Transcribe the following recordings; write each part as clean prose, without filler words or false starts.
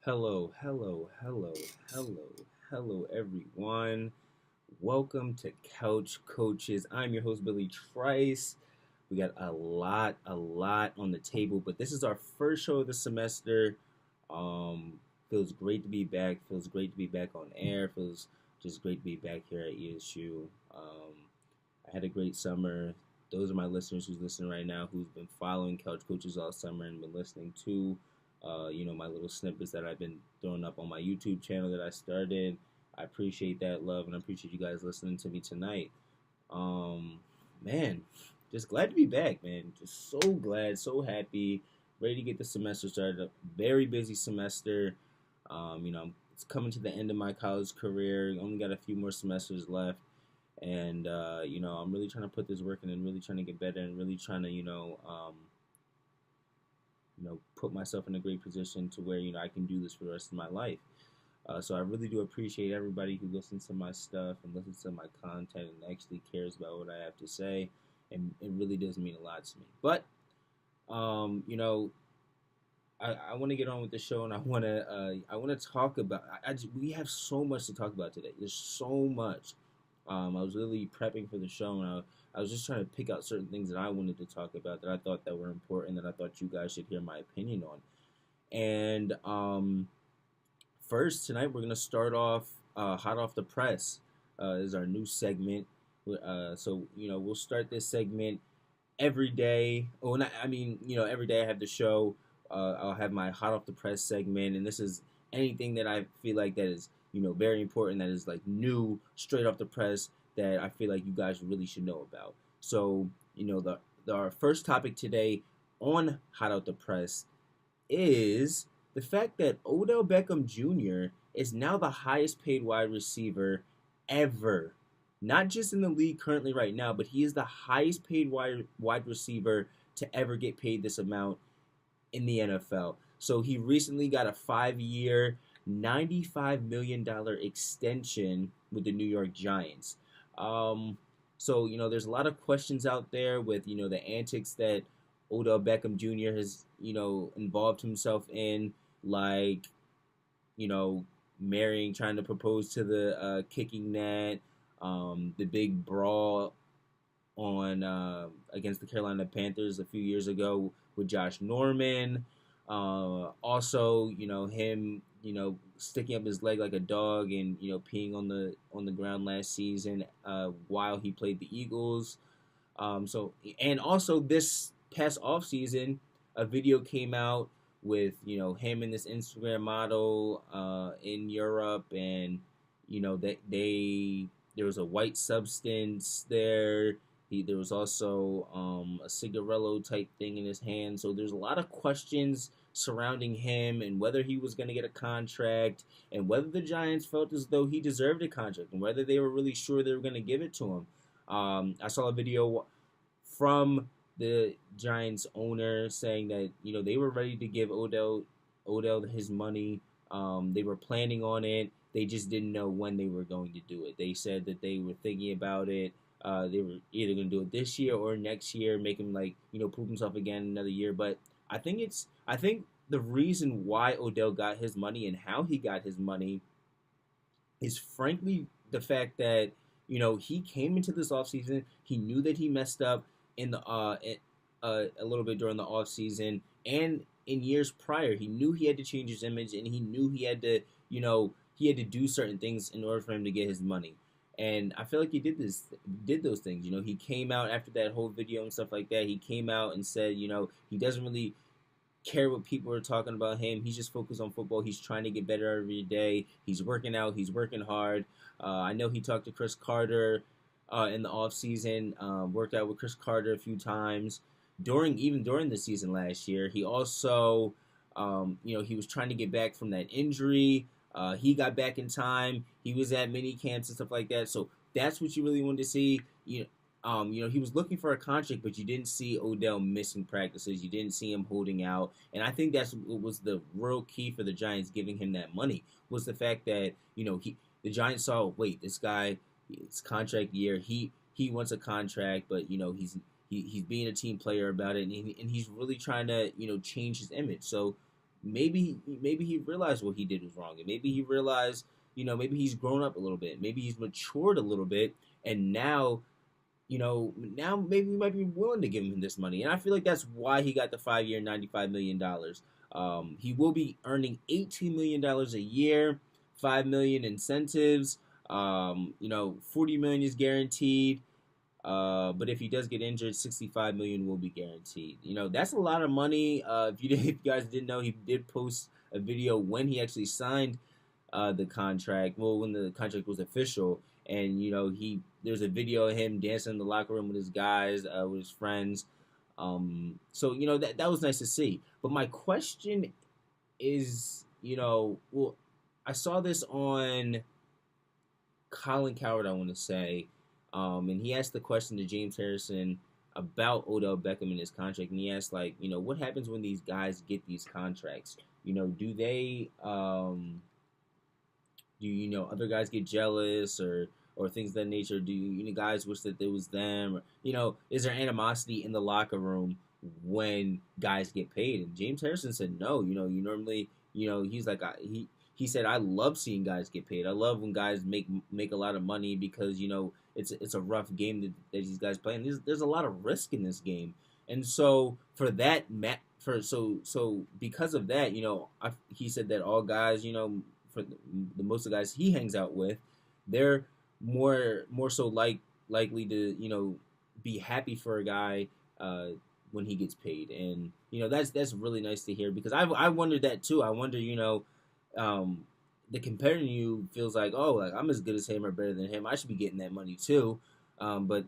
Hello, hello, hello, hello, hello, everyone. Welcome to Couch Coaches. I'm your host, Billy Trice. We got a lot on the table, but this is our first show of the semester. Feels great to be back. Feels great to be back on air. Feels just great to be back here at ESU. I had a great summer. Those are my listeners who's listening right now, who's been following Couch Coaches all summer and been listening to my little snippets that I've been throwing up on my YouTube channel that I started. I appreciate that love and I appreciate you guys listening to me tonight. Um, Man, just glad to be back, man. Just so glad, so happy, ready to get the semester started. A very busy semester. It's coming to the end of my college career. Only got a few more semesters left. And I'm really trying to put this work in and really trying to get better and really trying to, put myself in a great position to where I can do this for the rest of my life. So I really do appreciate everybody who listens to my stuff and listens to my content and actually cares about what I have to say, and it really does mean a lot to me. But um, you know, I want to get on with the show, and I want to talk about. We have so much to talk about today. There's so much. I was really prepping for the show, and I was just trying to pick out certain things that I wanted to talk about that I thought that were important that I thought you guys should hear my opinion on. And first tonight we're gonna start off hot off the press. Is our new segment. So we'll start this segment every day. Oh, and every day I have the show. I'll have my hot off the press segment, and this is anything that I feel like that is very important, that is like new, straight off the press, that I feel like you guys really should know about. So our first topic today on hot out the press is the fact that Odell Beckham Jr. is now the highest paid wide receiver ever. Not just in the league currently right now, but he is the highest paid wide receiver to ever get paid this amount in the NFL. So he recently got a 5-year, $95 million extension with the New York Giants. There's a lot of questions out there with the antics that Odell Beckham Jr. has involved himself in, like marrying, trying to propose to the kicking net, the big brawl on against the Carolina Panthers a few years ago with Josh Norman. Also, him, sticking up his leg like a dog and peeing on the ground last season while he played the Eagles. And also this past off season, a video came out with him and this Instagram model in Europe, and that there was a white substance there. There was also a cigarello type thing in his hand. So there's a lot of questions surrounding him and whether he was going to get a contract and whether the Giants felt as though he deserved a contract and whether they were really sure they were going to give it to him. I saw a video from the Giants owner saying that they were ready to give Odell his money. They were planning on it. They just didn't know when they were going to do it. They said that they were thinking about it. They were either going to do it this year or next year, make him prove himself again another year. But I think the reason why Odell got his money and how he got his money is frankly the fact that he came into this offseason. He knew that he messed up in the a little bit during the offseason and in years prior. He knew he had to change his image, and he knew he had to do certain things in order for him to get his money. And I feel like he did those things. He came out after that whole video and stuff like that. He came out and said, he doesn't really care what people are talking about him. He's just focused on football. He's trying to get better every day. He's working out. He's working hard. I know he talked to Chris Carter in the offseason, worked out with Chris Carter a few times during the season last year. He also, he was trying to get back from that injury. He got back in time. He was at mini camps and stuff like that. So that's what you really wanted to see. He was looking for a contract, but you didn't see Odell missing practices. You didn't see him holding out. And I think that's what was the real key for the Giants giving him that money, was the fact that, the Giants saw, wait, this guy, it's contract year. He wants a contract, but, he's being a team player about it, and he's really trying to change his image. So maybe he realized what he did was wrong, and maybe he realized, maybe he's grown up a little bit, maybe he's matured a little bit, and now, now maybe we might be willing to give him this money. And I feel like that's why he got the 5 year, $95 million. He will be earning $18 million a year, 5 million incentives. 40 million is guaranteed. But if he does get injured, 65 million will be guaranteed. That's a lot of money. If you guys didn't know, he did post a video when he actually signed the contract. Well, when the contract was official, and there's a video of him dancing in the locker room with his guys, with his friends. So that was nice to see. But my question is, well, I saw this on Colin Cowherd, I want to say, and he asked the question to James Harrison about Odell Beckham and his contract, and he asked, like, what happens when these guys get these contracts? Do they, other guys get jealous or things of that nature? Do guys wish that it was them? Or, is there animosity in the locker room when guys get paid? And James Harrison said no. You normally, he's like, he said, I love seeing guys get paid. I love when guys make a lot of money because, it's a rough game that these guys play. And there's a lot of risk in this game. And so for that, so because of that, he said that all guys, for the most of the guys he hangs out with, they're more so likely to, be happy for a guy when he gets paid. And that's really nice to hear, because I wondered that too. I wonder, the competitor in you feels like, oh, like, I'm as good as him or better than him, I should be getting that money too. But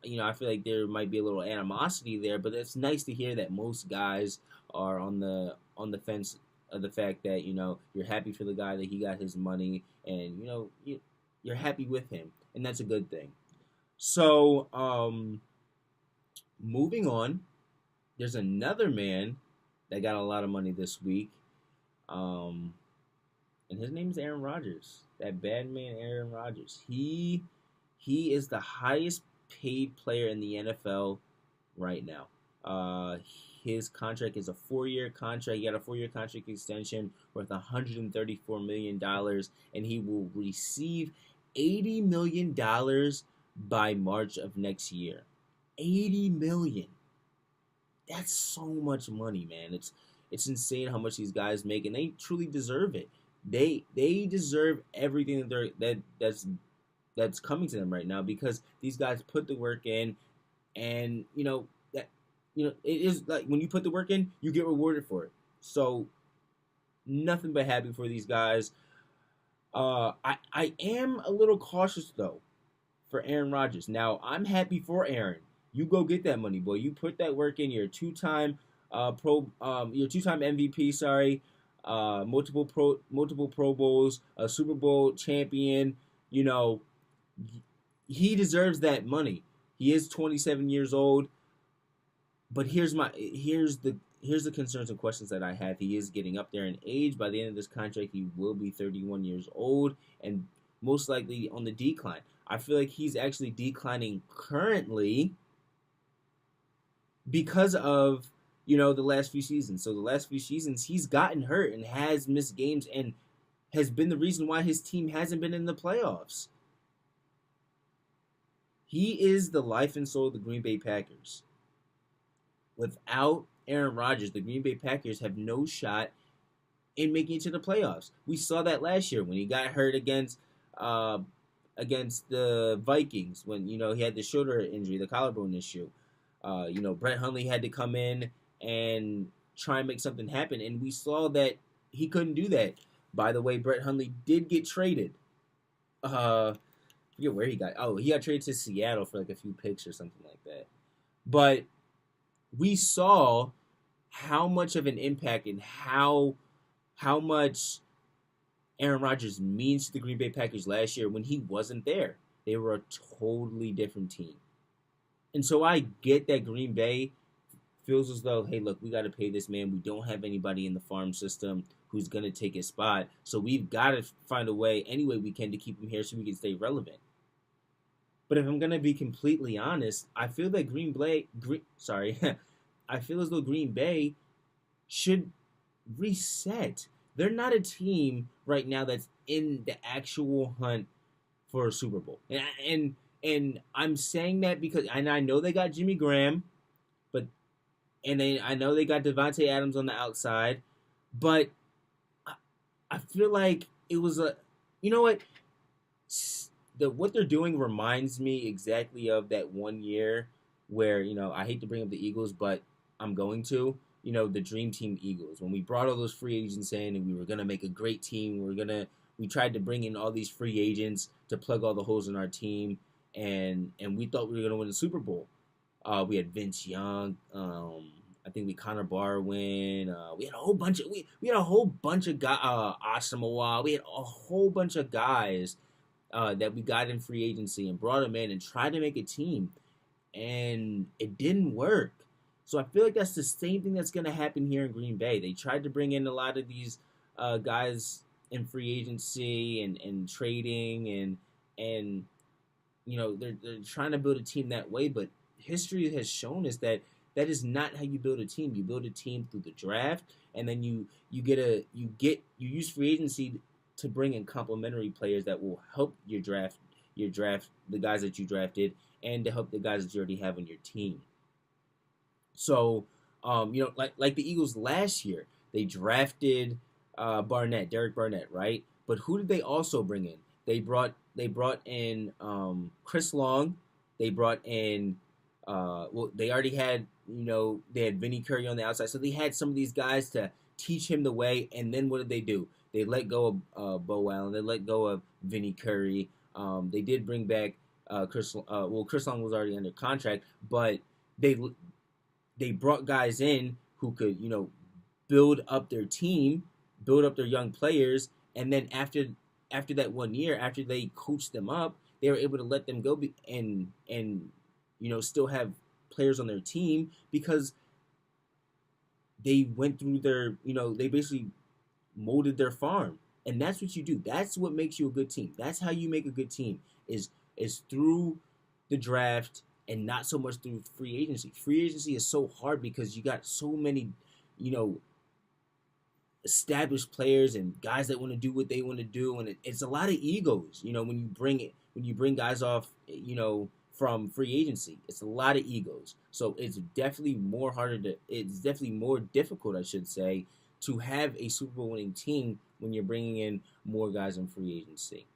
I feel like there might be a little animosity there. But it's nice to hear that most guys are on the fence of the fact that you're happy for the guy, that he got his money, and you're happy with him, and that's a good thing. So moving on, there's another man that got a lot of money this week. And his name is Aaron Rodgers. That bad man, Aaron Rodgers. He is the highest paid player in the NFL right now. His contract is a 4-year contract. He got a 4-year contract extension worth $134 million, and he will receive $80 million by March of next year. $80 million. That's so much money, man. It's insane how much these guys make, and they truly deserve it. They deserve everything that's coming to them right now, because these guys put the work in, and it is like, when you put the work in, you get rewarded for it. So nothing but happy for these guys. I am a little cautious though for Aaron Rodgers. Now, I'm happy for Aaron. You go get that money, boy. You put that work in. You're a two-time you're two-time MVP. Sorry. Multiple Pro Bowls, a Super Bowl champion. He deserves that money. He is 27 years old, but here's the concerns and questions that I have. He is getting up there in age. By the end of this contract, he will be 31 years old and most likely on the decline. I feel like he's actually declining currently because of the last few seasons. So the last few seasons, he's gotten hurt and has missed games, and has been the reason why his team hasn't been in the playoffs. He is the life and soul of the Green Bay Packers. Without Aaron Rodgers, the Green Bay Packers have no shot in making it to the playoffs. We saw that last year when he got hurt against the Vikings, when he had the shoulder injury, the collarbone issue. Brett Hundley had to come in and try and make something happen, and we saw that he couldn't do that. By the way, Brett Hundley did get traded. I forget where he got. Oh, he got traded to Seattle for like a few picks or something like that. But we saw how much of an impact and how much Aaron Rodgers means to the Green Bay Packers last year when he wasn't there. They were a totally different team. And so I get that Green Bay feels as though, hey, look, we got to pay this man. We don't have anybody in the farm system who's going to take his spot. So we've got to find a way, any way we can, to keep him here so we can stay relevant. But if I'm going to be completely honest, I feel that I feel as though Green Bay should reset. They're not a team right now that's in the actual hunt for a Super Bowl. And I'm saying that because and I know they got Jimmy Graham, but I know they got Devontae Adams on the outside, but I, I feel like it was a you know what what they're doing reminds me exactly of that one year where I hate to bring up the Eagles, but I'm going to. The Dream Team Eagles, when we brought all those free agents in and we were gonna make a great team. We tried to bring in all these free agents to plug all the holes in our team, and we thought we were gonna win the Super Bowl. We had Vince Young. I think we Connor Barwin. We had a whole bunch of we had a whole bunch of guys. Asamoah. We had a whole bunch of guys that we got in free agency and brought them in and tried to make a team, and it didn't work. So I feel like that's the same thing that's going to happen here in Green Bay. They tried to bring in a lot of these guys in free agency and trading and they're trying to build a team that way, but history has shown us that that is not how you build a team. You build a team through the draft, and then you use free agency to bring in complementary players that will help your draft the guys that you drafted, and to help the guys that you already have on your team. So, like the Eagles last year, they drafted Derek Barnett, right? But who did they also bring in? They brought in Chris Long. They brought in they already had they had Vinny Curry on the outside, so they had some of these guys to teach him the way. And then what did they do? They let go of Bo Allen. They let go of Vinny Curry. They did bring back Chris. Chris Long was already under contract, but they they brought guys in who could, build up their team, build up their young players, and then after that one year, after they coached them up, they were able to let them go and still have players on their team because they went through they basically molded their farm. And that's what you do. That's what makes you a good team. That's how you make a good team is through the draft and not so much through free agency. Free agency is so hard because you got so many, established players and guys that want to do what they want to do, and it's a lot of egos. When you bring guys off, from free agency, it's a lot of egos. So it's definitely it's definitely more difficult, I should say, to have a Super Bowl winning team when you're bringing in more guys in free agency.